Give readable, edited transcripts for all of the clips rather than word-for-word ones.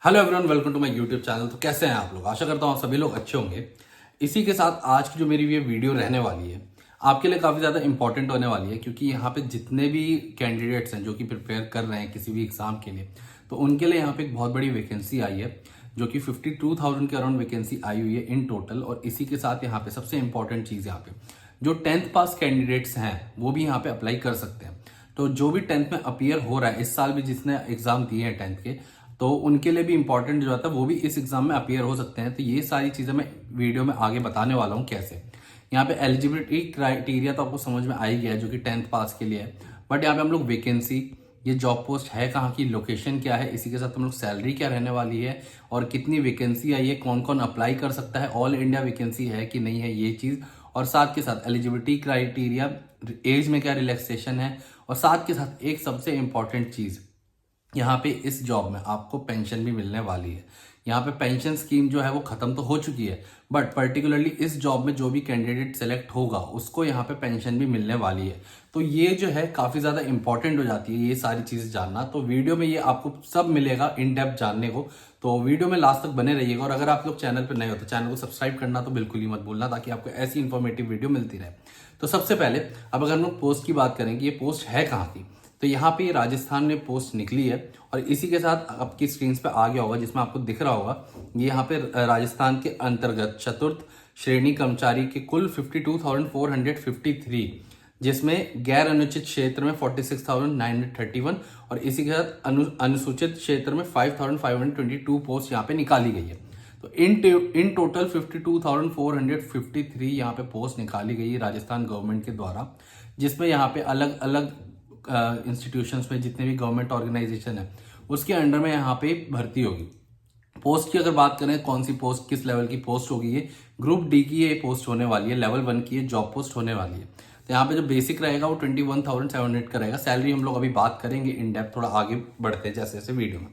Hello everyone, welcome to my YouTube channel. तो कैसे हैं आप लोग? आशा करता हूँ आप सभी लोग अच्छे होंगे। इसी के साथ आज की जो मेरी ये वीडियो रहने वाली है आपके लिए काफ़ी ज़्यादा इंपॉर्टेंट होने वाली है, क्योंकि यहाँ पे जितने भी कैंडिडेट्स हैं जो कि प्रिपेयर कर रहे हैं किसी भी एग्जाम के लिए, तो उनके लिए यहाँ पे एक बहुत बड़ी वैकेंसी आई है जो कि 52,000 के अराउंड वैकेंसी आई हुई है इन टोटल। और इसी के साथ यहाँ पे सबसे इंपॉर्टेंट चीज़ यहाँ पे जो 10th पास कैंडिडेट्स हैं वो भी यहाँ पे अप्लाई कर सकते हैं। तो जो भी 10th में अपीयर हो रहा है इस साल भी, जिसने एग्जाम दिए हैं 10th के, तो उनके लिए भी इंपॉर्टेंट जो आता है वो भी इस एग्जाम में अपीयर हो सकते हैं। तो ये सारी चीजें मैं वीडियो में आगे बताने वाला हूँ कैसे। यहाँ पे एलिजिबिलिटी क्राइटेरिया तो आपको समझ में आ ही गया है जो कि 10th पास के लिए है। बट यहाँ पे हम लोग वैकेंसी, ये जॉब पोस्ट है कहाँ की, लोकेशन क्या है, इसी के साथ हम लोग सैलरी क्या रहने वाली है और कितनी वैकेंसी आई है, कौन कौन अप्लाई कर सकता है, ऑल इंडिया वैकेंसी है कि नहीं है, ये चीज। और साथ के साथ एलिजिबिलिटी क्राइटेरिया, एज में क्या रिलैक्सेशन है, और साथ के साथ एक सबसे इंपॉर्टेंट चीज, यहाँ पे इस जॉब में आपको पेंशन भी मिलने वाली है। यहाँ पे पेंशन स्कीम जो है वो खत्म तो हो चुकी है, बट पर्टिकुलरली इस जॉब में जो भी कैंडिडेट सेलेक्ट होगा उसको यहाँ पे पेंशन भी मिलने वाली है। तो ये जो है काफी ज्यादा इंपॉर्टेंट हो जाती है ये सारी चीजें जानना। तो वीडियो में ये आपको सब मिलेगा इन डेप्थ जानने को, तो वीडियो में लास्ट तक बने रहिएगा। और अगर आप लोग चैनल पर नए हो तो चैनल को सब्सक्राइब करना तो बिल्कुल ही मत भूलना, ताकि आपको ऐसी इंफॉर्मेटिव वीडियो मिलती रहे। तो सबसे पहले अब अगर हम लोग पोस्ट की बात करें कि ये पोस्ट है कहाँ की, तो यहाँ पे राजस्थान में पोस्ट निकली है। और इसी के साथ आपकी स्क्रीन पे आ गया होगा जिसमें आपको दिख रहा होगा, ये यहाँ पे राजस्थान के अंतर्गत चतुर्थ श्रेणी कर्मचारी के कुल 52,453, जिसमें गैर अनुचित क्षेत्र में 46,931 और इसी के साथ अनुसूचित क्षेत्र में 5,522 पोस्ट यहाँ पे निकाली गई है। तो इन टोटल 52,453 यहाँ पे पोस्ट निकाली गई है राजस्थान गवर्नमेंट के द्वारा, जिसमें यहाँ पे अलग अलग इंस्टीट्यूशंस में जितने भी गवर्नमेंट ऑर्गेनाइजेशन है उसके अंडर में यहाँ पे भर्ती होगी। पोस्ट की अगर बात करें कौन सी पोस्ट किस लेवल की पोस्ट होगी, ये ग्रुप डी की ये पोस्ट होने वाली है, लेवल 1 की ये जॉब पोस्ट होने वाली है। तो यहाँ पे जो बेसिक रहेगा वो 21,700 का रहेगा। सैलरी हम लोग अभी बात करेंगे इन डेप्थ, थोड़ा आगे बढ़ते हैं जैसे जैसे वीडियो में।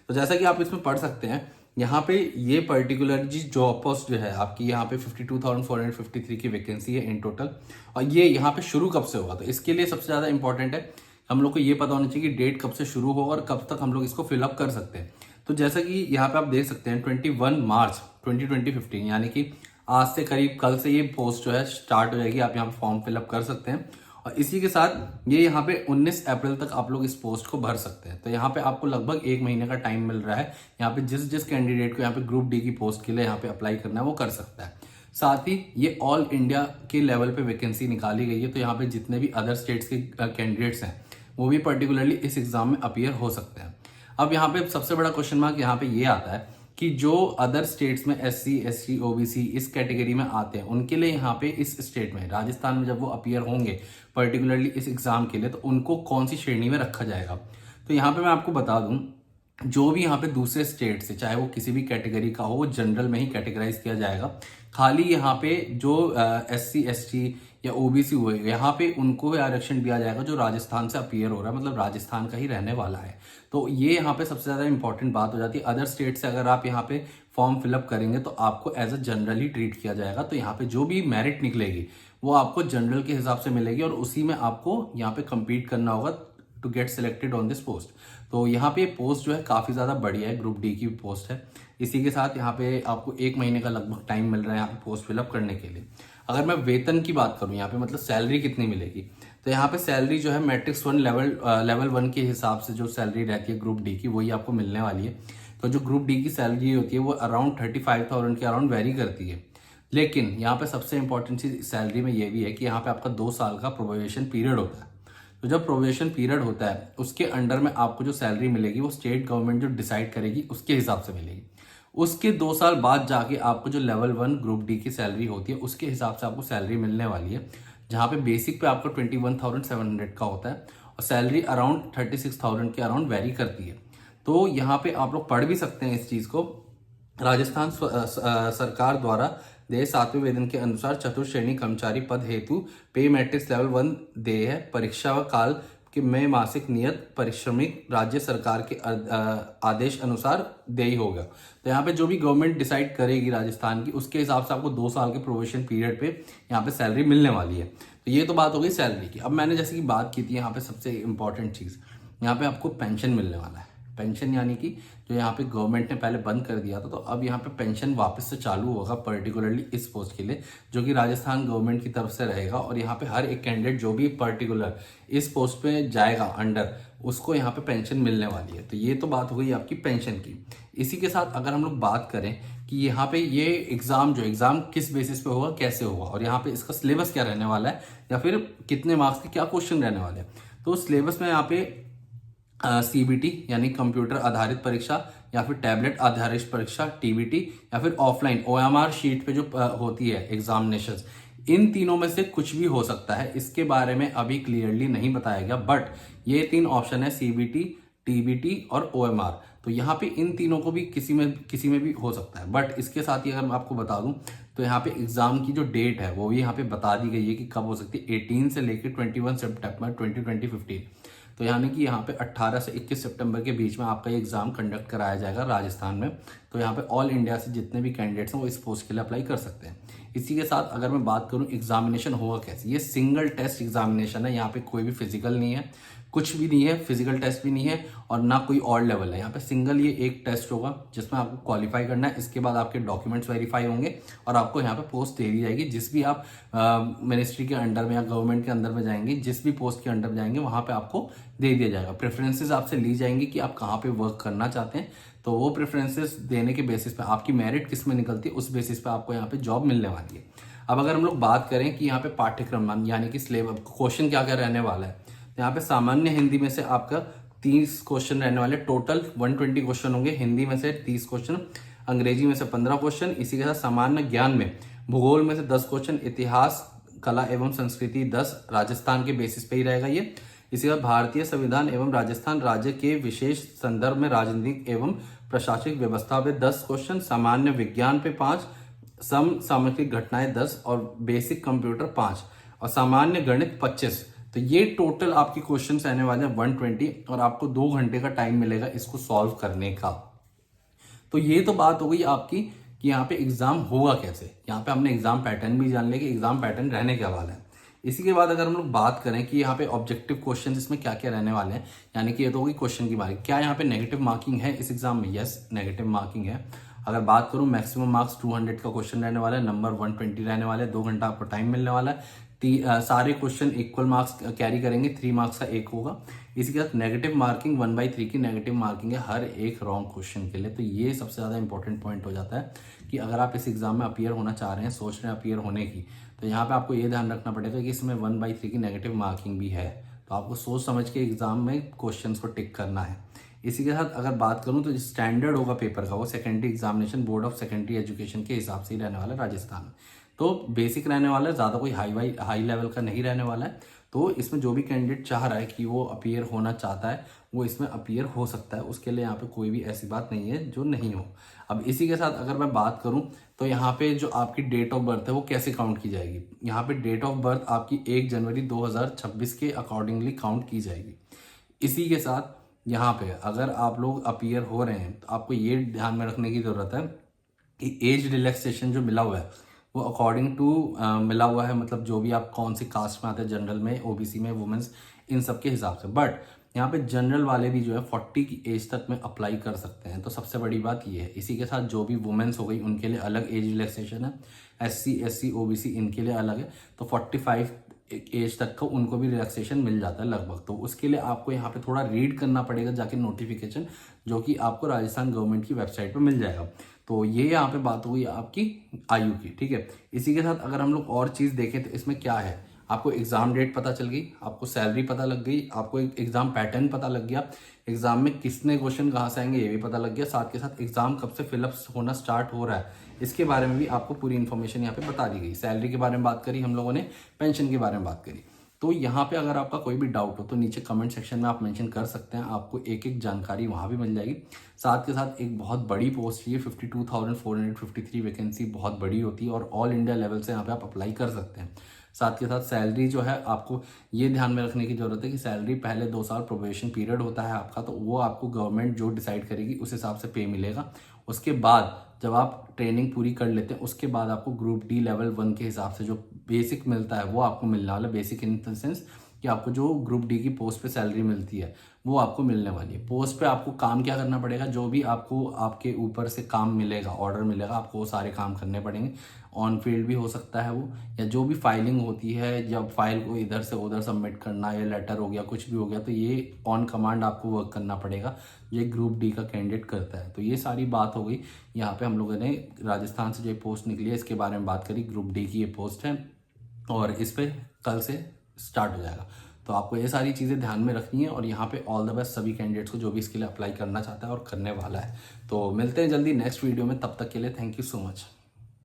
तो जैसा कि आप इसमें पढ़ सकते हैं, यहाँ पे ये पर्टिकुलर जी जॉब पोस्ट जो है आपकी, यहाँ पे 52,453 की वैकेंसी है इन टोटल। और ये यहाँ पे शुरू कब से होगा, तो इसके लिए सबसे ज्यादा इंपॉर्टेंट है हम लोग को ये पता होना चाहिए कि डेट कब से शुरू होगा और कब तक हम लोग इसको फिलअप कर सकते हैं। तो जैसा कि यहाँ पे आप देख सकते हैं 21 मार्च 2015, यानी कि आज से करीब कल से ये पोस्ट जो है स्टार्ट हो जाएगी। आप यहाँ पे फॉर्म फिलअप कर सकते हैं और इसी के साथ ये यहाँ पे 19 अप्रैल तक आप लोग इस पोस्ट को भर सकते हैं। तो यहाँ पे आपको लगभग 1 महीने का टाइम मिल रहा है। यहाँ पे जिस जिस कैंडिडेट को यहाँ पे ग्रुप डी की पोस्ट के लिए यहाँ पे अप्लाई करना है वो कर सकता है। साथ ही ये ऑल इंडिया के लेवल पे वैकेंसी निकाली गई है, तो यहाँ पे जितने भी अदर स्टेट्स के कैंडिडेट्स हैं वो भी पर्टिकुलरली इस एग्जाम में अपीयर हो सकते हैं। अब यहाँ पे सबसे बड़ा क्वेश्चन मार्क यहाँ पे ये आता है कि जो अदर स्टेट्स में SC ST OBC इस कैटेगरी में आते हैं उनके लिए यहाँ पे इस स्टेट में राजस्थान में जब वो अपीयर होंगे पर्टिकुलरली इस एग्जाम के लिए, तो उनको कौन सी श्रेणी में रखा जाएगा। तो यहाँ पे मैं आपको बता दूं, जो भी यहाँ पे दूसरे स्टेट से चाहे वो किसी भी कैटेगरी का हो वो जनरल में ही कैटेगराइज किया जाएगा। खाली यहाँ पे जो SC ST या OBC हुए यहाँ पे उनको आरक्षण दिया जाएगा जो राजस्थान से अपीयर हो रहा है, मतलब राजस्थान का ही रहने वाला है। तो ये यहाँ पे सबसे ज्यादा इंपॉर्टेंट बात हो जाती है। अदर स्टेट से अगर आप यहाँ पे फॉर्म फिलअप करेंगे तो आपको एज अ जनरल ही ट्रीट किया जाएगा। तो यहाँ पे जो भी मेरिट निकलेगी वो आपको जनरल के हिसाब से मिलेगी और उसी में आपको यहाँ पे कम्पीट करना होगा to get selected on this post. तो यहाँ पे पोस्ट जो है काफी ज्यादा बढ़िया है, ग्रुप डी की पोस्ट है। इसी के साथ यहाँ पे आपको 1 महीने का लगभग टाइम मिल रहा है यहाँ पे पोस्ट फिलअप करने के लिए। अगर मैं वेतन की बात करूँ यहाँ पे, मतलब सैलरी कितनी मिलेगी, तो यहाँ पे सैलरी जो है मैट्रिक्स 1 लेवल 1 के हिसाब से जो सैलरी रहती है ग्रुप डी की वही आपको मिलने वाली है। तो जो ग्रुप डी की सैलरी होती है वो अराउंड 35,000 के अराउंड वेरी करती है। लेकिन यहाँ पे सबसे इंपॉर्टेंट चीज सैलरी में ये भी है कि यहाँ पे आपका 2 साल का प्रोबेशन पीरियड होता है। तो जब प्रोबेशन पीरियड होता है उसके अंडर में आपको जो सैलरी मिलेगी वो स्टेट गवर्नमेंट जो डिसाइड करेगी उसके हिसाब से मिलेगी। उसके 2 साल बाद जाके आपको जो लेवल 1 ग्रुप डी की सैलरी होती है उसके हिसाब से आपको सैलरी मिलने वाली है, जहाँ पे बेसिक पे आपको 21,700 का होता है और सैलरी अराउंड 36,000 के अराउंड वेरी करती है। तो यहाँ पे आप लोग पढ़ भी सकते हैं इस चीज को। राजस्थान सरकार द्वारा देय 7वें वेतन के अनुसार चतुर्थ श्रेणी कर्मचारी पद हेतु पे मैट्रिक्स लेवल 1 देय है। परीक्षा व काल के में मासिक नियत परिश्रमिक राज्य सरकार के आदेश अनुसार देय होगा। तो यहाँ पे जो भी गवर्नमेंट डिसाइड करेगी राजस्थान की उसके हिसाब से आपको 2 साल के प्रोबेशन पीरियड पे यहाँ पे सैलरी मिलने वाली है। तो ये तो बात हो गई सैलरी की। अब मैंने जैसे कि बात की थी यहाँ पे सबसे इंपॉर्टेंट चीज, यहाँ पे आपको पेंशन मिलने वाला है। पेंशन यानी कि जो यहाँ पे गवर्नमेंट ने पहले बंद कर दिया था, तो अब यहाँ पे पेंशन वापस से चालू होगा पर्टिकुलरली इस पोस्ट के लिए, जो कि राजस्थान गवर्नमेंट की तरफ से रहेगा। और यहाँ पे हर एक कैंडिडेट जो भी पर्टिकुलर इस पोस्ट पे जाएगा अंडर, उसको यहाँ पे पेंशन मिलने वाली है। तो ये तो बात हो गई आपकी पेंशन की। इसी के साथ अगर हम लोग बात करें कि यहाँ पे ये एग्जाम किस बेसिस पे होगा, कैसे होगा, और यहाँ पे इसका सिलेबस क्या रहने वाला है, या फिर कितने मार्क्स के क्या क्वेश्चन रहने वाले हैं। तो सिलेबस में यहाँ पे सीबीटी यानी कंप्यूटर आधारित परीक्षा, या फिर टैबलेट आधारित परीक्षा टीबीटी, या फिर ऑफलाइन ओएमआर शीट पे जो होती है एग्जामिनेशन, इन तीनों में से कुछ भी हो सकता है। इसके बारे में अभी क्लियरली नहीं बताया गया, बट ये 3 ऑप्शन है, सीबीटी, टीबीटी और ओएमआर। तो यहाँ पे इन तीनों को भी किसी में भी हो सकता है। बट इसके साथ ही अगर मैं आपको बता दूं तो यहाँ पे एग्जाम की जो डेट है वो भी यहाँ पे बता दी गई है कि कब हो सकती है, 18 से लेकर 21 सितंबर 2020। तो यानी कि यहाँ पे 18 से 21 सितंबर के बीच में आपका ये एग्जाम कंडक्ट कराया जाएगा राजस्थान में। तो यहाँ पे ऑल इंडिया से जितने भी कैंडिडेट्स हैं वो इस पोस्ट के लिए अप्लाई कर सकते हैं। इसी के साथ अगर मैं बात करूँ एग्जामिनेशन होगा कैसे, ये सिंगल टेस्ट एग्जामिनेशन है। यहाँ पे कोई भी फिजिकल नहीं है, कुछ भी नहीं है, फिजिकल टेस्ट भी नहीं है और ना कोई और लेवल है। यहाँ पे सिंगल ये एक टेस्ट होगा जिसमें आपको क्वालिफाई करना है। इसके बाद आपके डॉक्यूमेंट्स वेरीफाई होंगे और आपको यहाँ पे पोस्ट दे दी जाएगी। जिस भी आप मिनिस्ट्री के अंडर में या गवर्नमेंट के अंदर में जाएंगे, जिस भी पोस्ट के अंडर में जाएंगे, वहां पे आपको दे दिया जाएगा। प्रेफरेंसेस आपसे ली जाएंगी कि आप कहाँ पे वर्क करना चाहते हैं। तो वो प्रेफरेंसेस देने के बेसिस पे आपकी मेरिट किस में निकलती है, उस बेसिस पे आपको यहाँ पे जॉब मिलने वाली है। अब अगर हम लोग बात करें कि यहाँ पे पाठ्यक्रम यानी कि सिलेबस क्वेश्चन क्या क्या रहने वाला है, तो यहाँ पे सामान्य हिंदी में से आपका 30 क्वेश्चन रहने वाले, टोटल 120 क्वेश्चन होंगे। हिंदी में से 30 क्वेश्चन, अंग्रेजी में से 15 क्वेश्चन। इसी के साथ सामान्य ज्ञान में भूगोल में से 10 क्वेश्चन, इतिहास, कला एवं संस्कृति 10, राजस्थान के बेसिस पे ही रहेगा ये। इसी के बाद भारतीय संविधान एवं राजस्थान राज्य के विशेष संदर्भ में राजनीतिक एवं प्रशासनिक व्यवस्था पे 10 क्वेश्चन, सामान्य विज्ञान पे 5, समसामयिक घटनाएं 10 और बेसिक कंप्यूटर 5 और सामान्य गणित 25। तो ये टोटल आपके क्वेश्चन रहने वाले हैं 120 और आपको 2 घंटे का टाइम मिलेगा इसको सॉल्व करने का। तो ये तो बात हो गई आपकी कि यहाँ पे एग्जाम होगा कैसे। यहाँ पे हमने एग्जाम पैटर्न भी जान लिया कि एग्जाम पैटर्न रहने के वाला है। इसी के बाद अगर हम लोग बात करें कि यहाँ पे ऑब्जेक्टिव क्वेश्चन इसमें क्या क्या रहने वाले हैं, यानी कि ये तो होगी क्वेश्चन की बारी। क्या यहाँ पे नेगेटिव मार्किंग है इस एग्जाम में? यस, नेगेटिव मार्किंग है। अगर बात करूं मैक्सिमम मार्क्स 200 का क्वेश्चन रहने वाला है, नंबर 120 रहने वाले, 2 घंटा आपको टाइम मिलने वाला है। सारे क्वेश्चन इक्वल मार्क्स कैरी करेंगे, 3 मार्क्स का एक होगा। इसी के साथ नेगेटिव मार्किंग 1/3 की नेगेटिव मार्किंग है हर एक रॉन्ग क्वेश्चन के लिए। तो ये सबसे ज्यादा इंपॉर्टेंट पॉइंट हो जाता है कि अगर आप इस एग्जाम में अपीयर होना चाह रहे हैं, सोच रहे हैं अपीयर होने की, तो यहाँ पे आपको ये ध्यान रखना पड़ेगा कि इसमें 1/3 की नेगेटिव मार्किंग भी है। तो आपको सोच समझ के एग्जाम में क्वेश्चन को टिक करना है। इसी के साथ अगर बात करूं तो स्टैंडर्ड होगा पेपर का वो secondary examination board of secondary education के हिसाब से ही रहने वाला है राजस्थान में। तो बेसिक रहने वाला है, ज़्यादा कोई हाई लेवल का नहीं रहने वाला है। तो इसमें जो भी कैंडिडेट चाह रहा है कि वो अपीयर होना चाहता है वो इसमें अपीयर हो सकता है। उसके लिए यहाँ पे कोई भी ऐसी बात नहीं है जो नहीं हो। अब इसी के साथ अगर मैं बात करूं तो यहाँ पे जो आपकी डेट ऑफ बर्थ है वो कैसे काउंट की जाएगी। यहाँ पे डेट ऑफ बर्थ आपकी 1 जनवरी 2026 के अकॉर्डिंगली काउंट की जाएगी। इसी के साथ यहाँ पे अगर आप लोग अपीयर हो रहे हैं तो आपको ये ध्यान में रखने की जरूरत है कि एज रिलैक्सेशन जो मिला हुआ है वो अकॉर्डिंग टू मिला हुआ है, मतलब जो भी आप कौन सी कास्ट में आते हैं, जनरल में, ओबीसी में, वुमेन्स, इन सब के हिसाब से। बट यहाँ पे जनरल वाले भी जो है 40 की एज तक में अप्लाई कर सकते हैं। तो सबसे बड़ी बात ये है। इसी के साथ जो भी वुमेन्स हो गई उनके लिए अलग एज रिलैक्सेशन है, SC SC OBC इनके लिए अलग है। तो 45 एज तक का उनको भी रिलैक्सेशन मिल जाता है लगभग। तो उसके लिए आपको यहाँ पे थोड़ा रीड करना पड़ेगा जाके नोटिफिकेशन, जो कि आपको राजस्थान गवर्नमेंट की वेबसाइट पे मिल जाएगा। तो ये यहाँ पे बात हुई आपकी आयु की, ठीक है। इसी के साथ अगर हम लोग और चीज देखें तो इसमें क्या है, आपको एग्जाम डेट पता चल गई, आपको सैलरी पता लग गई, आपको एक एग्जाम पैटर्न पता लग गया, एग्जाम में किसने क्वेश्चन कहाँ से आएंगे ये भी पता लग गया। साथ के साथ एग्जाम कब से फिलअप होना स्टार्ट हो रहा है इसके बारे में भी आपको पूरी इन्फॉर्मेशन यहाँ पे बता दी गई। सैलरी के बारे में बात करी हम लोगों ने, पेंशन के बारे में बात करी। तो यहाँ पे अगर आपका कोई भी डाउट हो तो नीचे कमेंट सेक्शन में आप मेंशन कर सकते हैं, आपको एक एक जानकारी वहाँ भी मिल जाएगी। साथ के साथ एक बहुत बड़ी पोस्ट है, 52,453 वैकेंसी बहुत बड़ी होती है और ऑल इंडिया लेवल से यहाँ पे आप अप्लाई कर सकते हैं। साथ के साथ सैलरी जो है आपको ये ध्यान में रखने की जरूरत है कि सैलरी पहले 2 साल प्रोबेशन पीरियड होता है आपका, तो वो आपको गवर्नमेंट जो डिसाइड करेगी उस हिसाब से पे मिलेगा। उसके बाद जब आप ट्रेनिंग पूरी कर लेते हैं उसके बाद आपको ग्रुप डी लेवल 1 के हिसाब से जो बेसिक मिलता है वो आपको मिलने वाला। बेसिक इन द सेंस कि आपको जो ग्रुप डी की पोस्ट पे सैलरी मिलती है वो आपको मिलने वाली है। पोस्ट पे आपको काम क्या करना पड़ेगा, जो भी आपको आपके ऊपर से काम मिलेगा, ऑर्डर मिलेगा, आपको वो सारे काम करने पड़ेंगे। ऑन फील्ड भी हो सकता है वो, या जो भी फाइलिंग होती है, जब फाइल को इधर से उधर सबमिट करना, या लेटर हो गया, कुछ भी हो गया, तो ये ऑन कमांड आपको वर्क करना पड़ेगा, ये ग्रुप डी का कैंडिडेट करता है। तो ये सारी बात हो गई। यहाँ पे हम लोगों ने राजस्थान से जो पोस्ट निकली है इसके बारे में बात करी। ग्रुप डी की ये पोस्ट है और इस पे कल से स्टार्ट हो जाएगा। तो आपको ये सारी चीज़ें ध्यान में रखनी है, और यहाँ पे ऑल द बेस्ट सभी कैंडिडेट्स को जो भी इसके लिए अप्लाई करना चाहता है और करने वाला है। तो मिलते हैं जल्दी नेक्स्ट वीडियो में, तब तक के लिए थैंक यू सो मच।